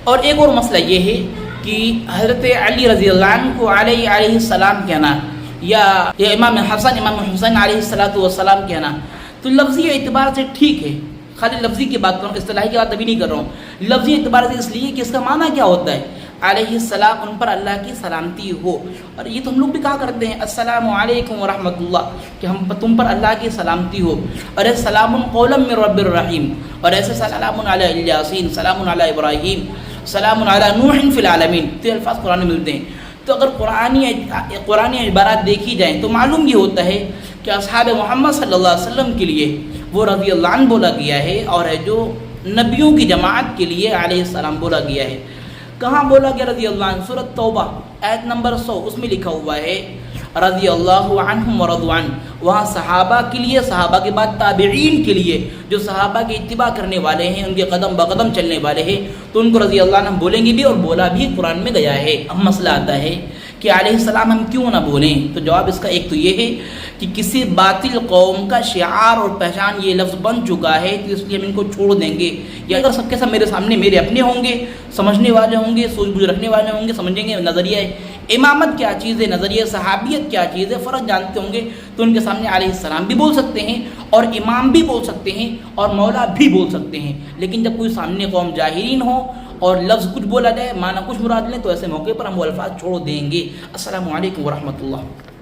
اور ایک اور مسئلہ یہ ہے کہ حضرت علی رضی اللہ عنہ کو علیہ السلام کہنا یا امام حسن امام حسین علیہ السلام کہنا تو لفظی اعتبار سے ٹھیک ہے، خالی لفظی کی بات کروں، اصطلاحی کی بات ابھی نہیں کر رہا ہوں، لفظی اعتبار سے اس لیے کہ اس کا معنی کیا ہوتا ہے، علیہ السلام، ان پر اللہ کی سلامتی ہو. اور یہ تو ہم لوگ بھی کہا کرتے ہیں السلام علیکم ورحمۃ اللہ، کہ تم پر اللہ کی سلامتی ہو. اور ایسے سلام قولا من رب الرحیم، اور ایسے سلام علی الیاسین، سلام علی ابراہیم، سلام علی نوح فی العالمین، تو الفاظ قرآن میں ملتے ہیں. تو اگر قرآنی عبارات دیکھی جائیں تو معلوم یہ ہوتا ہے کہ اصحاب محمد صلی اللہ علیہ وسلم کے لیے وہ رضی اللہ عنہ بولا گیا ہے، اور ہے جو نبیوں کی جماعت کے لیے علیہ السلام بولا گیا ہے. کہاں بولا گیا رضی اللہ عنہ؟ سورۃ توبہ آیت نمبر 100، اس میں لکھا ہوا ہے رضی اللہ عنہم ورضوا عنہ. وہاں صحابہ کے لیے، صحابہ کے بعد تابعین کے لیے، جو صحابہ کی اتباع کرنے والے ہیں، ان کے قدم بقدم چلنے والے ہیں، تو ان کو رضی اللہ عنہ بولیں گے بھی، اور بولا بھی قرآن میں گیا ہے. اب مسئلہ آتا ہے کہ علیہ السلام ہم کیوں نہ بولیں؟ تو جواب اس کا ایک تو یہ ہے کہ کسی باطل قوم کا شعار اور پہچان یہ لفظ بن چکا ہے، تو اس لیے ہم ان کو چھوڑ دیں گے. یا اگر سب کے سب میرے سامنے میرے اپنے ہوں گے، سمجھنے والے ہوں گے، سوچ بوجھ رکھنے والے ہوں گے، سمجھیں گے نظریہ امامت کیا چیز ہے، نظریہ صحابیت کیا چیز ہے، فرق جانتے ہوں گے، تو ان کے سامنے علیہ السلام بھی بول سکتے ہیں، اور امام بھی بول سکتے ہیں، اور مولا بھی بول سکتے ہیں. لیکن جب کوئی سامنے قوم جاہلین ہو اور لفظ کچھ بولا جائے، معنی کچھ مراد لیں، تو ایسے موقع پر ہم وہ الفاظ چھوڑ دیں گے. السلام علیکم ورحمۃ اللہ.